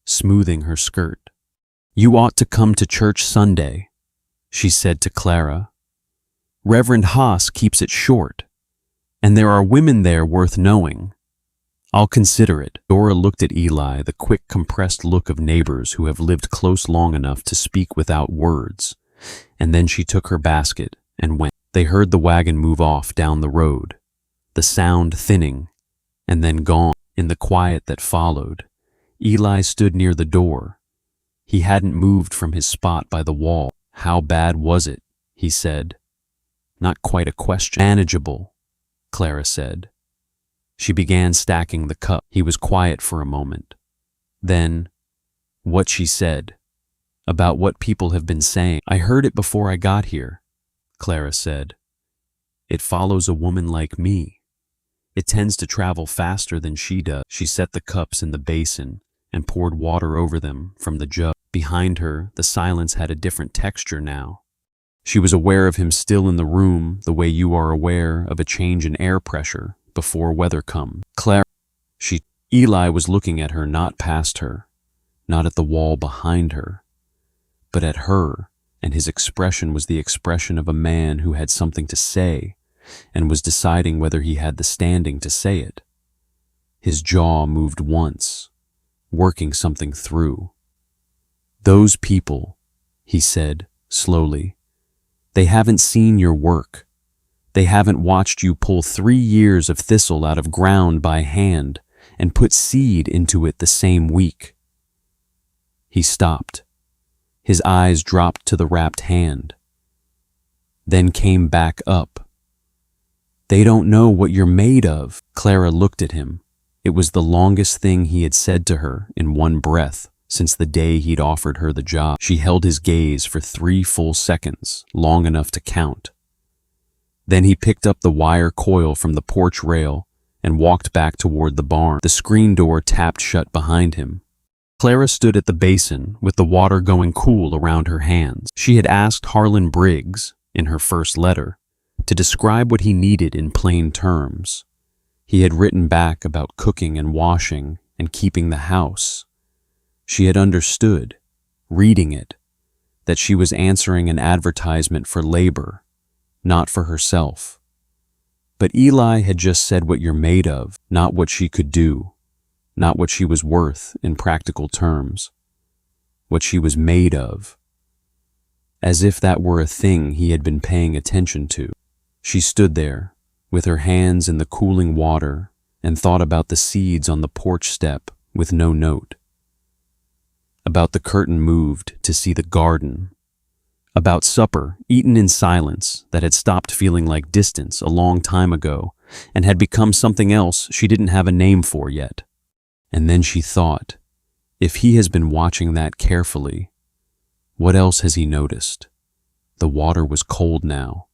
S1: smoothing her skirt. "You ought to come to church Sunday," she said to Clara. "Reverend Haas keeps it short, and there are women there worth knowing. I'll consider it." Dora looked at Eli, the quick, compressed look of neighbors who have lived close long enough to speak without words, and then she took her basket and went. They heard the wagon move off down the road, the sound thinning and then gone. In the quiet that followed, Eli stood near the door. He hadn't moved from his spot by the wall. "How bad was it?" he said. Not quite a question. "Manageable," Clara said. She began stacking the cup. He was quiet for a moment. Then, what she said, about what people have been saying. "I heard it before I got here," Clara said. "It follows a woman like me. It tends to travel faster than she does." She set the cups in the basin and poured water over them from the jug. Behind her, the silence had a different texture now. She was aware of him still in the room, the way you are aware of a change in air pressure before weather comes. "Clara," Eli was looking at her, not past her, not at the wall behind her, but at her, and his expression was the expression of a man who had something to say and was deciding whether he had the standing to say it. His jaw moved once, working something through. "Those people," he said slowly, "they haven't seen your work. They haven't watched you pull 3 years of thistle out of ground by hand and put seed into it the same week." He stopped. His eyes dropped to the wrapped hand, then came back up. "They don't know what you're made of." Clara looked at him. It was the longest thing he had said to her in one breath since the day he'd offered her the job. She held his gaze for 3 full seconds, long enough to count. Then he picked up the wire coil from the porch rail and walked back toward the barn. The screen door tapped shut behind him. Clara stood at the basin with the water going cool around her hands. She had asked Harlan Briggs, in her first letter, to describe what he needed in plain terms. He had written back about cooking and washing and keeping the house. She had understood, reading it, that she was answering an advertisement for labor, not for herself. But Eli had just said what you're made of, not what she could do, not what she was worth in practical terms, what she was made of. As if that were a thing he had been paying attention to. She stood there, with her hands in the cooling water, and thought about the seeds on the porch step with no note. About the curtain moved to see the garden. About supper, eaten in silence, that had stopped feeling like distance a long time ago and had become something else she didn't have a name for yet. And then she thought, if he has been watching that carefully, what else has he noticed? The water was cold now.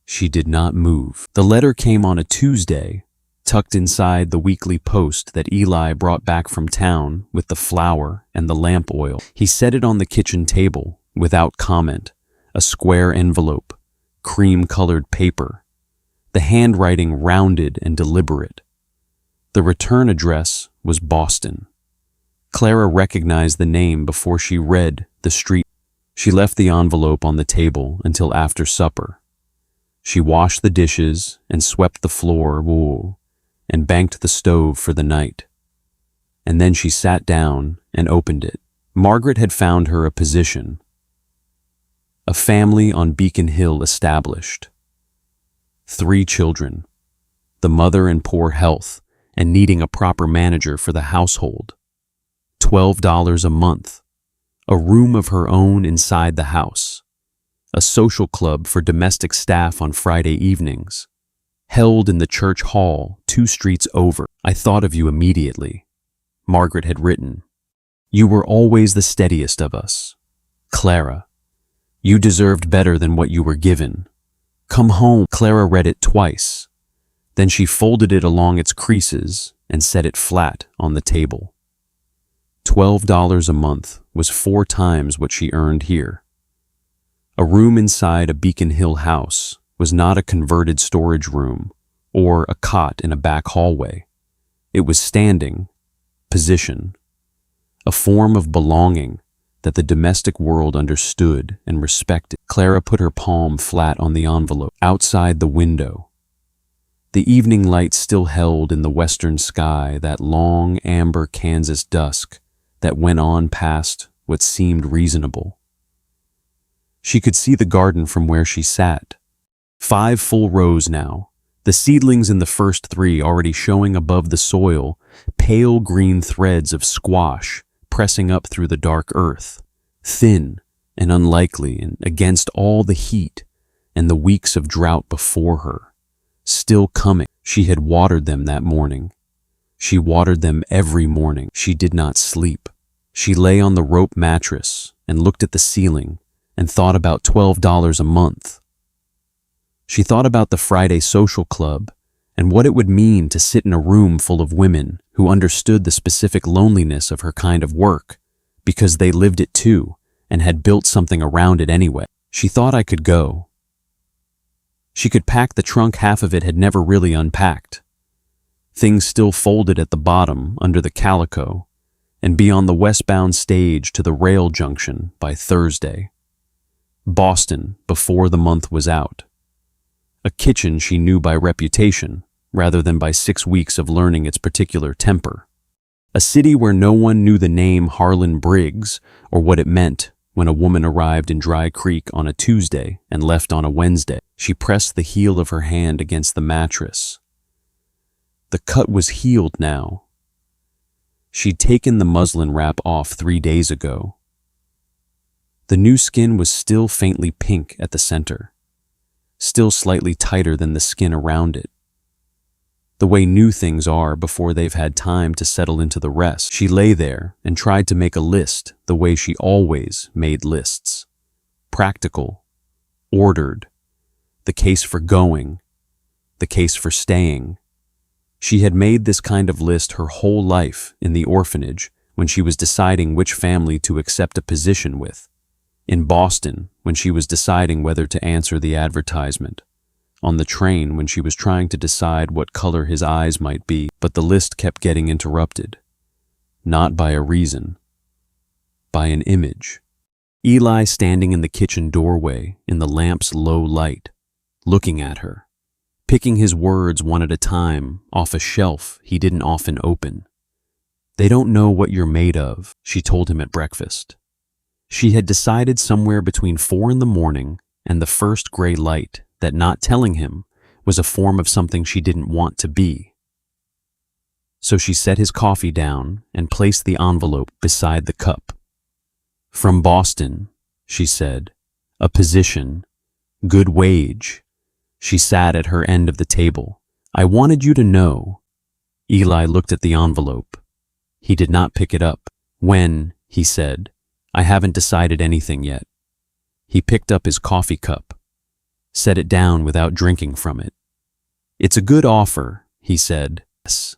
S1: She did not move. The letter came on a Tuesday, tucked inside the weekly post that Eli brought back from town with the flour and the lamp oil. He set it on the kitchen table, without comment, a square envelope, cream-colored paper, the handwriting rounded and deliberate. The return address was Boston. Clara recognized the name before she read the street. She left the envelope on the table until after supper. She washed the dishes and swept the floor, and banked the stove for the night. And then she sat down and opened it. Margaret had found her a position. A family on Beacon Hill established. 3 children, the mother in poor health and needing a proper manager for the household. $12 a month, a room of her own inside the house, a social club for domestic staff on Friday evenings, held in the church hall 2 streets over. I thought of you immediately, Margaret had written. You were always the steadiest of us. Clara, you deserved better than what you were given. Come home. Clara read it twice. Then she folded it along its creases and set it flat on the table. $12 a month was 4 times what she earned here. A room inside a Beacon Hill house was not a converted storage room or a cot in a back hallway. It was standing, position, a form of belonging that the domestic world understood and respected. Clara put her palm flat on the envelope. Outside the window, the evening light still held in the western sky that long amber Kansas dusk that went on past what seemed reasonable. She could see the garden from where she sat. 5 full rows now, the seedlings in the first 3 already showing above the soil, pale green threads of squash pressing up through the dark earth, thin and unlikely and against all the heat and the weeks of drought before her. Still coming. She had watered them that morning. She watered them every morning. She did not sleep. She lay on the rope mattress and looked at the ceiling and thought about $12 a month. She thought about the Friday social club and what it would mean to sit in a room full of women who understood the specific loneliness of her kind of work because they lived it too and had built something around it anyway. She thought I could go. She could pack the trunk half of it had never really unpacked. Things still folded at the bottom under the calico, and be on the westbound stage to the rail junction by Thursday. Boston before the month was out. A kitchen she knew by reputation, rather than by 6 weeks of learning its particular temper. A city where no one knew the name Harlan Briggs or what it meant when a woman arrived in Dry Creek on a Tuesday and left on a Wednesday. She pressed the heel of her hand against the mattress. The cut was healed now. She'd taken the muslin wrap off 3 days ago. The new skin was still faintly pink at the center, still slightly tighter than the skin around it. The way new things are before they've had time to settle into the rest. She lay there and tried to make a list the way she always made lists. Practical, ordered, the case for going, the case for staying. She had made this kind of list her whole life in the orphanage when she was deciding which family to accept a position with, in Boston when she was deciding whether to answer the advertisement, on the train when she was trying to decide what color his eyes might be, but the list kept getting interrupted. Not by a reason, by an image. Eli standing in the kitchen doorway in the lamp's low light, looking at her, picking his words one at a time off a shelf he didn't often open. They don't know what you're made of, she told him at breakfast. She had decided somewhere between 4 in the morning and the first gray light that not telling him was a form of something she didn't want to be. So she set his coffee down and placed the envelope beside the cup. From Boston, she said, a position, good wage. She sat at her end of the table. I wanted you to know. Eli looked at the envelope. He did not pick it up. When, he said, I haven't decided anything yet. He picked up his coffee cup, set it down without drinking from it. It's a good offer, he said. Yes.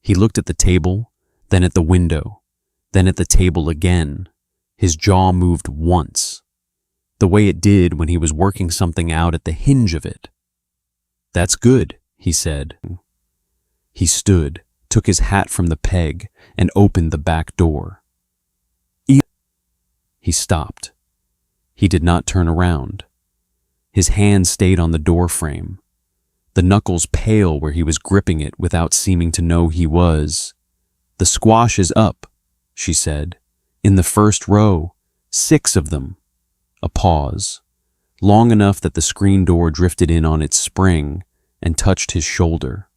S1: He looked at the table, then at the window, then at the table again. His jaw moved once, the way it did when he was working something out at the hinge of it. That's good, he said. He stood, took his hat from the peg, and opened the back door. He stopped. He did not turn around. His hand stayed on the door frame, the knuckles pale where he was gripping it without seeming to know he was. "The squash is up," she said. "In the first row, 6 of them." A pause, long enough that the screen door drifted in on its spring and touched his shoulder.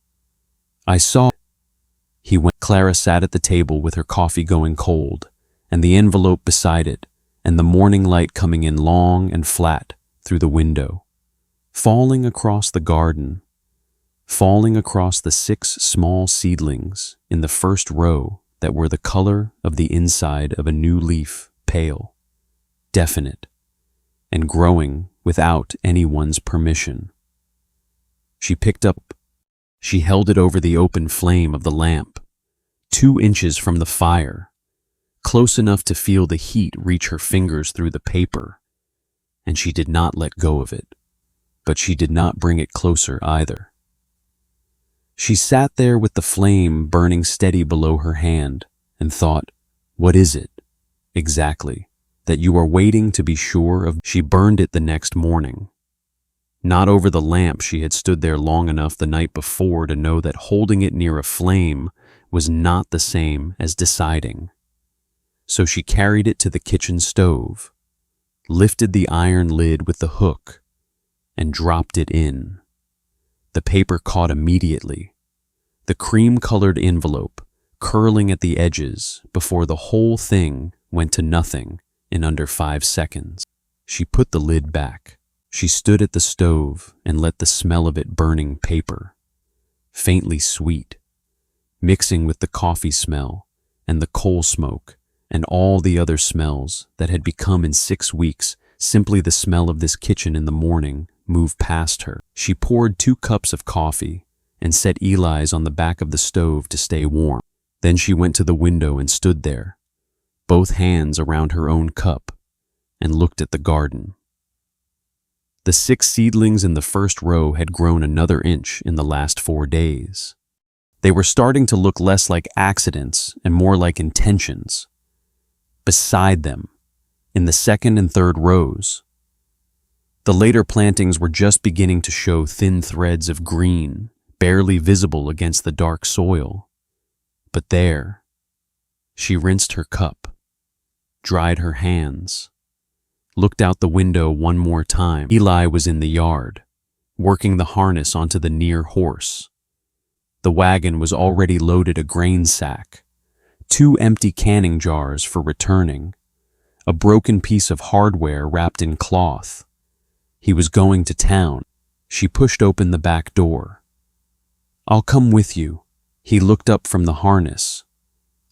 S1: "I saw." He went. Clara sat at the table with her coffee going cold, and the envelope beside it, and the morning light coming in long and flat through the window, falling across the garden, falling across the 6 small seedlings in the first row that were the color of the inside of a new leaf, pale, definite, and growing without anyone's permission. She held it over the open flame of the lamp, 2 inches from the fire, close enough to feel the heat reach her fingers through the paper, and she did not let go of it, but she did not bring it closer either. She sat there with the flame burning steady below her hand and thought, what is it, exactly, that you are waiting to be sure of? She burned it the next morning. Not over the lamp. She had stood there long enough the night before to know that holding it near a flame was not the same as deciding. So she carried it to the kitchen stove, lifted the iron lid with the hook, and dropped it in. The paper caught immediately, the cream-colored envelope curling at the edges before the whole thing went to nothing in under 5 seconds. She put the lid back. She stood at the stove and let the smell of it burning paper, faintly sweet, mixing with the coffee smell and the coal smoke and all the other smells that had become in 6 weeks simply the smell of this kitchen in the morning, move past her. She poured 2 cups of coffee and set Eli's on the back of the stove to stay warm. Then she went to the window and stood there, both hands around her own cup, and looked at the garden. The 6 seedlings in the first row had grown another inch in the last 4 days. They were starting to look less like accidents and more like intentions. Beside them, in the second and third rows, the later plantings were just beginning to show thin threads of green, barely visible against the dark soil. But there, she rinsed her cup, dried her hands, looked out the window one more time. Eli was in the yard, working the harness onto the near horse. The wagon was already loaded a grain sack, 2 empty canning jars for returning, a broken piece of hardware wrapped in cloth. He was going to town. She pushed open the back door. "I'll come with you." He looked up from the harness,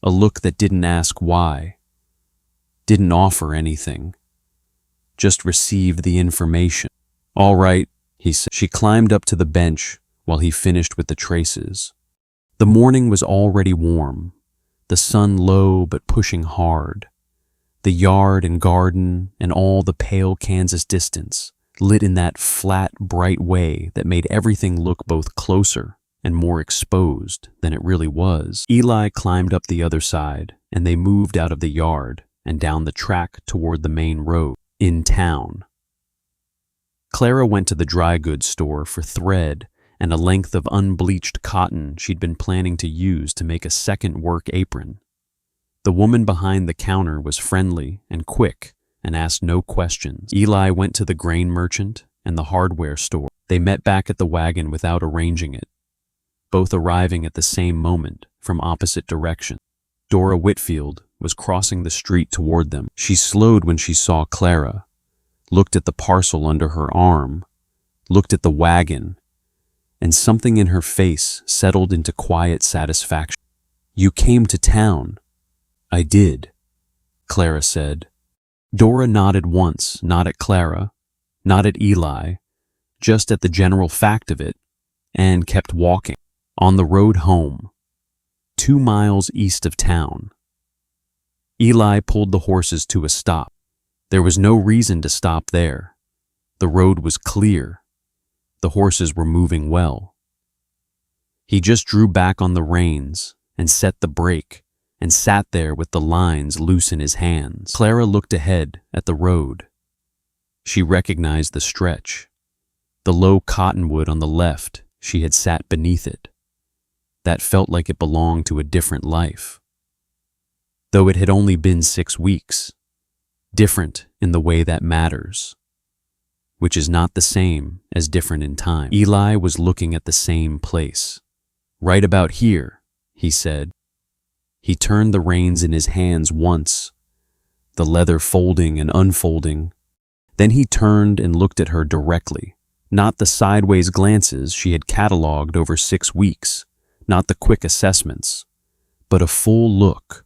S1: a look that didn't ask why, didn't offer anything, just received the information. "All right," he said. She climbed up to the bench while he finished with the traces. The morning was already warm, the sun low but pushing hard. The yard and garden and all the pale Kansas distance lit in that flat, bright way that made everything look both closer and more exposed than it really was. Eli climbed up the other side, and they moved out of the yard and down the track toward the main road, in town. Clara went to the dry goods store for thread and a length of unbleached cotton she'd been planning to use to make a second work apron. The woman behind the counter was friendly and quick and asked no questions. Eli went to the grain merchant and the hardware store. They met back at the wagon without arranging it, both arriving at the same moment from opposite directions. Dora Whitfield was crossing the street toward them. She slowed when she saw Clara, looked at the parcel under her arm, looked at the wagon, and something in her face settled into quiet satisfaction. "You came to town." "I did," Clara said. Dora nodded once, not at Clara, not at Eli, just at the general fact of it, and kept walking. On the road home, 2 miles east of town, Eli pulled the horses to a stop. There was no reason to stop there. The road was clear. The horses were moving well. He just drew back on the reins and set the brake and sat there with the lines loose in his hands. Clara looked ahead at the road. She recognized the stretch. The low cottonwood on the left, she had sat beneath it. That felt like it belonged to a different life. Though it had only been 6 weeks, different in the way that matters, which is not the same as different in time. Eli was looking at the same place. Right about here, he said. He turned the reins in his hands once, the leather folding and unfolding. Then he turned and looked at her directly, not the sideways glances she had catalogued over 6 weeks, not the quick assessments, but a full look.